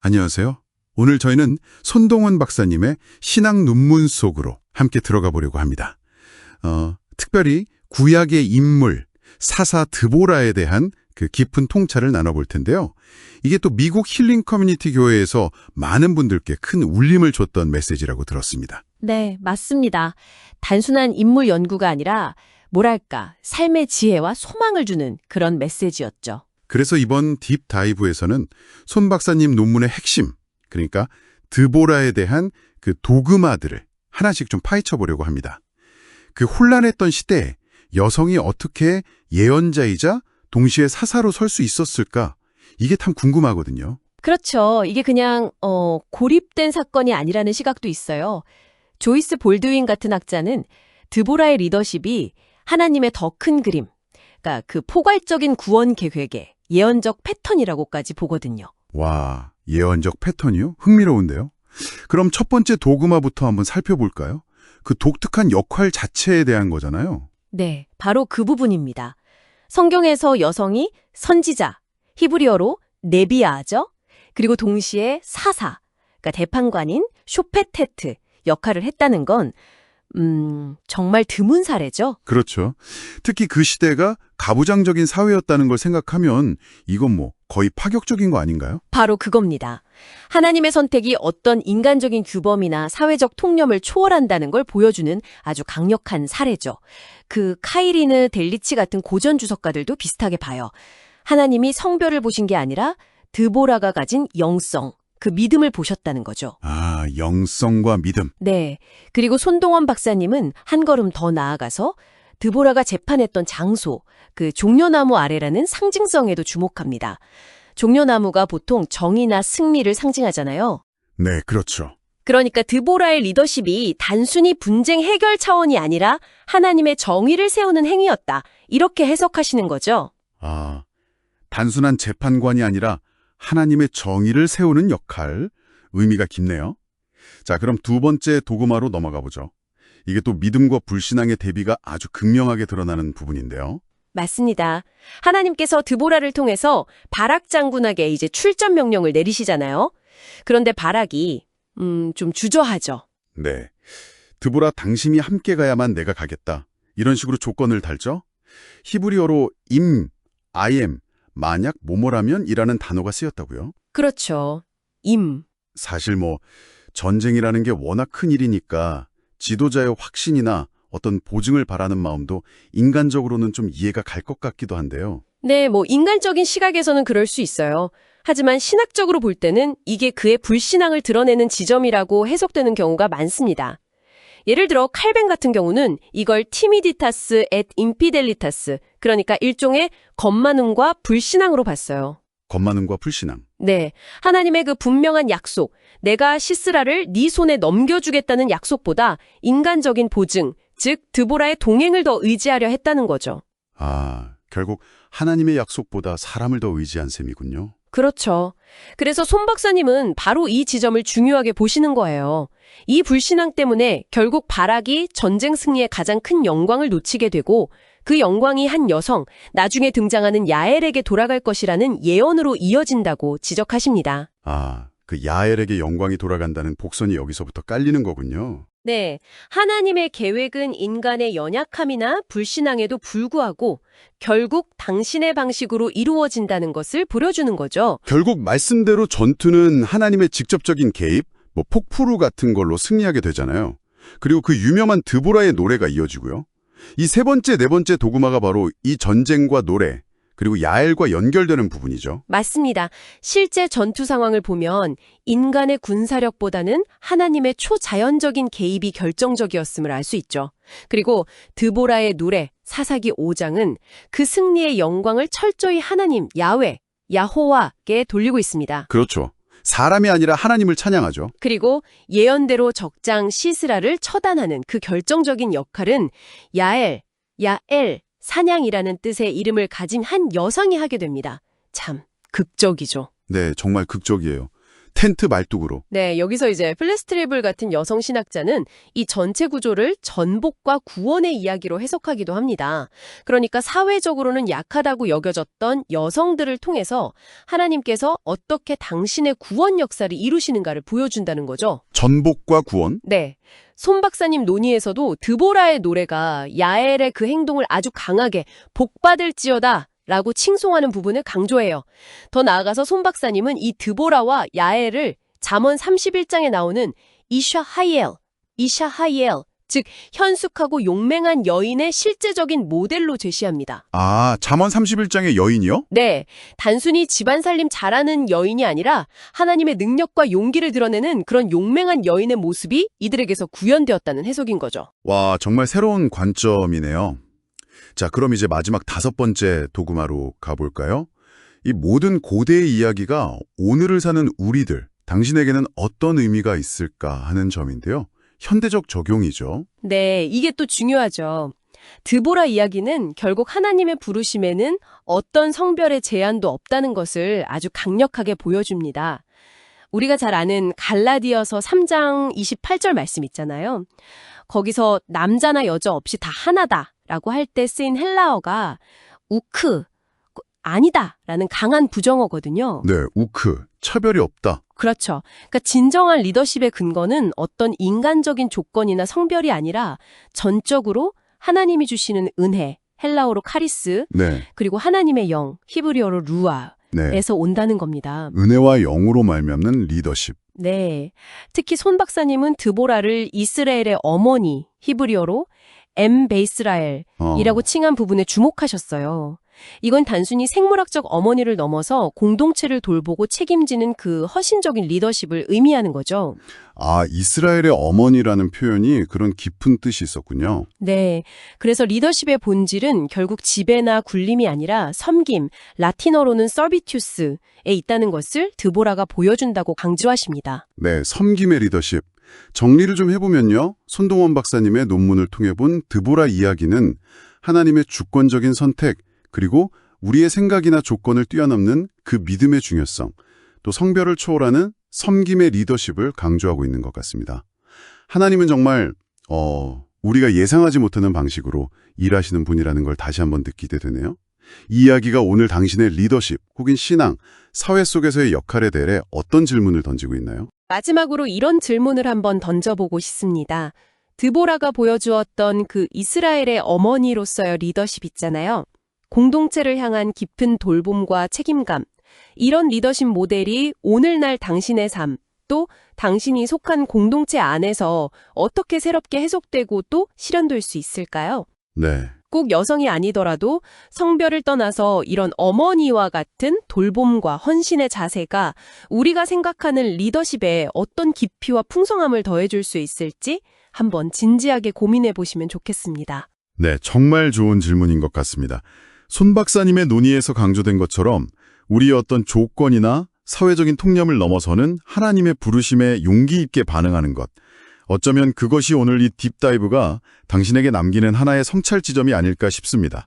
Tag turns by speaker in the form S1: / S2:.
S1: 안녕하세요. 오늘 저희는 손동원 박사님의 신앙 논문 속으로 함께 들어가 보려고 합니다. 특별히 구약의 인물, 사사 드보라에 대한 그 깊은 통찰을 나눠볼 텐데요. 이게 또 미국 힐링 커뮤니티 교회에서 많은 분들께 큰 울림을 줬던 메시지라고 들었습니다.
S2: 네, 맞습니다. 단순한 인물 연구가 아니라 뭐랄까, 삶의 지혜와 소망을 주는 그런 메시지였죠.
S1: 그래서 이번 딥 다이브에서는 손 박사님 논문의 핵심, 그러니까 드보라에 대한 그 도그마들을 하나씩 좀 파헤쳐 보려고 합니다. 그 혼란했던 시대에 여성이 어떻게 예언자이자 동시에 사사로 설 수 있었을까? 이게 참 궁금하거든요.
S2: 그렇죠. 이게 그냥 고립된 사건이 아니라는 시각도 있어요. 조이스 볼드윈 같은 학자는 드보라의 리더십이 하나님의 더 큰 그림, 그러니까 그 포괄적인 구원 계획의 예언적 패턴이라고까지 보거든요.
S1: 와, 예언적 패턴이요? 흥미로운데요? 그럼 첫 번째 도그마부터 한번 살펴볼까요? 그 독특한 역할 자체에 대한 거잖아요.
S2: 네, 바로 그 부분입니다. 성경에서 여성이 선지자, 히브리어로 네비아죠. 그리고 동시에 사사, 그러니까 대판관인 쇼페테트 역할을 했다는 건 정말 드문 사례죠.
S1: 그렇죠. 특히 그 시대가 가부장적인 사회였다는 걸 생각하면 이건 뭐 거의 파격적인 거 아닌가요?
S2: 바로 그겁니다. 하나님의 선택이 어떤 인간적인 규범이나 사회적 통념을 초월한다는 걸 보여주는 아주 강력한 사례죠. 그 카이리느 델리치 같은 고전 주석가들도 비슷하게 봐요. 하나님이 성별을 보신 게 아니라 드보라가 가진 영성, 그 믿음을 보셨다는 거죠.
S1: 아, 영성과 믿음.
S2: 네. 그리고 손동원 박사님은 한 걸음 더 나아가서 드보라가 재판했던 장소, 그 종려나무 아래라는 상징성에도 주목합니다. 종려나무가 보통 정의나 승리를 상징하잖아요.
S1: 네, 그렇죠.
S2: 그러니까 드보라의 리더십이 단순히 분쟁 해결 차원이 아니라 하나님의 정의를 세우는 행위였다. 이렇게 해석하시는 거죠.
S1: 아, 단순한 재판관이 아니라 하나님의 정의를 세우는 역할, 의미가 깊네요. 자, 그럼 두 번째 도그마로 넘어가 보죠. 이게 또 믿음과 불신앙의 대비가 아주 극명하게 드러나는 부분인데요.
S2: 맞습니다. 하나님께서 드보라를 통해서 바락 장군에게 이제 출전 명령을 내리시잖아요. 그런데 바락이 좀 주저하죠.
S1: 네. 드보라 당신이 함께 가야만 내가 가겠다. 이런 식으로 조건을 달죠. 히브리어로 I am, 만약 뭐뭐라면 이라는 단어가 쓰였다고요.
S2: 그렇죠.
S1: 사실 뭐 전쟁이라는 게 워낙 큰 일이니까 지도자의 확신이나 어떤 보증을 바라는 마음도 인간적으로는 좀 이해가 갈 것 같기도 한데요.
S2: 네, 뭐 인간적인 시각에서는 그럴 수 있어요. 하지만 신학적으로 볼 때는 이게 그의 불신앙을 드러내는 지점이라고 해석되는 경우가 많습니다. 예를 들어 칼뱅 같은 경우는 이걸 티미디타스 앳 인피델리타스, 그러니까 일종의 겉만음과 불신앙으로 봤어요.
S1: 겉만음과 불신앙.
S2: 네, 하나님의 그 분명한 약속, 내가 시스라를 네 손에 넘겨주겠다는 약속보다 인간적인 보증, 즉 드보라의 동행을 더 의지하려 했다는 거죠.
S1: 아, 결국 하나님의 약속보다 사람을 더 의지한 셈이군요.
S2: 그렇죠. 그래서 손 박사님은 바로 이 지점을 중요하게 보시는 거예요. 이 불신앙 때문에 결국 바락이 전쟁 승리의 가장 큰 영광을 놓치게 되고 그 영광이 한 여성, 나중에 등장하는 야엘에게 돌아갈 것이라는 예언으로 이어진다고 지적하십니다.
S1: 아, 그 야엘에게 영광이 돌아간다는 복선이 여기서부터 깔리는 거군요.
S2: 네, 하나님의 계획은 인간의 연약함이나 불신앙에도 불구하고 결국 당신의 방식으로 이루어진다는 것을 보여주는 거죠.
S1: 결국 말씀대로 전투는 하나님의 직접적인 개입, 뭐 폭포루 같은 걸로 승리하게 되잖아요. 그리고 그 유명한 드보라의 노래가 이어지고요. 이 세 번째, 네 번째 도그마가 바로 이 전쟁과 노래, 그리고 야엘과 연결되는 부분이죠.
S2: 맞습니다. 실제 전투 상황을 보면 인간의 군사력보다는 하나님의 초자연적인 개입이 결정적이었음을 알 수 있죠. 그리고 드보라의 노래, 사사기 5장은 그 승리의 영광을 철저히 하나님, 야훼, 야호와께 돌리고 있습니다.
S1: 그렇죠. 사람이 아니라 하나님을 찬양하죠.
S2: 그리고 예언대로 적장 시스라를 처단하는 그 결정적인 역할은 야엘, 사냥이라는 뜻의 이름을 가진 한 여성이 하게 됩니다. 참 극적이죠.
S1: 네, 정말 극적이에요. 텐트 말뚝으로.
S2: 네, 여기서 이제 플래스트리블 같은 여성 신학자는 이 전체 구조를 전복과 구원의 이야기로 해석하기도 합니다. 그러니까 사회적으로는 약하다고 여겨졌던 여성들을 통해서 하나님께서 어떻게 당신의 구원 역사를 이루시는가를 보여준다는 거죠.
S1: 전복과 구원?
S2: 네. 손 박사님 논의에서도 드보라의 노래가 야엘의 그 행동을 아주 강하게 복받을지어다 라고 칭송하는 부분을 강조해요. 더 나아가서 손 박사님은 이 드보라와 야엘을 잠언 31장에 나오는 이샤 하이엘, 즉 현숙하고 용맹한 여인의 실제적인 모델로 제시합니다.
S1: 아, 잠언 31장의 여인이요?
S2: 네, 단순히 집안 살림 잘하는 여인이 아니라 하나님의 능력과 용기를 드러내는 그런 용맹한 여인의 모습이 이들에게서 구현되었다는 해석인 거죠.
S1: 와, 정말 새로운 관점이네요. 자, 그럼 이제 마지막 5번째 도구마로 가볼까요? 이 모든 고대의 이야기가 오늘을 사는 우리들, 당신에게는 어떤 의미가 있을까 하는 점인데요. 현대적 적용이죠.
S2: 네, 이게 또 중요하죠. 드보라 이야기는 결국 하나님의 부르심에는 어떤 성별의 제한도 없다는 것을 아주 강력하게 보여줍니다. 우리가 잘 아는 갈라디아서 3장 28절 말씀 있잖아요. 거기서 남자나 여자 없이 다 하나다 라고 할 때 쓰인 헬라어가 우크, 아니다 라는 강한 부정어거든요.
S1: 네, 우크, 차별이 없다.
S2: 그렇죠. 그러니까 진정한 리더십의 근거는 어떤 인간적인 조건이나 성별이 아니라 전적으로 하나님이 주시는 은혜, 헬라어로 카리스,
S1: 네,
S2: 그리고 하나님의 영, 히브리어로 루아에서
S1: 네.
S2: 온다는 겁니다.
S1: 은혜와 영으로 말미암는 리더십.
S2: 네. 특히 손 박사님은 드보라를 이스라엘의 어머니, 히브리어로 엠베이스라엘이라고 칭한 부분에 주목하셨어요. 이건 단순히 생물학적 어머니를 넘어서 공동체를 돌보고 책임지는 그 헌신적인 리더십을 의미하는 거죠.
S1: 아, 이스라엘의 어머니라는 표현이 그런 깊은 뜻이 있었군요.
S2: 네. 그래서 리더십의 본질은 결국 지배나 굴림이 아니라 섬김, 라틴어로는 서비투스에 있다는 것을 드보라가 보여준다고 강조하십니다.
S1: 네, 섬김의 리더십. 정리를 좀 해보면요. 손동원 박사님의 논문을 통해 본 드보라 이야기는 하나님의 주권적인 선택, 그리고 우리의 생각이나 조건을 뛰어넘는 그 믿음의 중요성, 또 성별을 초월하는 섬김의 리더십을 강조하고 있는 것 같습니다. 하나님은 정말 우리가 예상하지 못하는 방식으로 일하시는 분이라는 걸 다시 한번 느끼게 되네요. 이 이야기가 오늘 당신의 리더십 혹은 신앙, 사회 속에서의 역할에 대해 어떤 질문을 던지고 있나요?
S2: 마지막으로 이런 질문을 한번 던져보고 싶습니다. 드보라가 보여주었던 그 이스라엘의 어머니로서의 리더십 있잖아요. 공동체를 향한 깊은 돌봄과 책임감, 이런 리더십 모델이 오늘날 당신의 삶, 또 당신이 속한 공동체 안에서 어떻게 새롭게 해석되고 또 실현될 수 있을까요?
S1: 네.
S2: 꼭 여성이 아니더라도 성별을 떠나서 이런 어머니와 같은 돌봄과 헌신의 자세가 우리가 생각하는 리더십에 어떤 깊이와 풍성함을 더해줄 수 있을지 한번 진지하게 고민해 보시면 좋겠습니다.
S1: 네, 정말 좋은 질문인 것 같습니다. 손 박사님의 논의에서 강조된 것처럼 우리의 어떤 조건이나 사회적인 통념을 넘어서는 하나님의 부르심에 용기 있게 반응하는 것. 어쩌면 그것이 오늘 이 딥다이브가 당신에게 남기는 하나의 성찰 지점이 아닐까 싶습니다.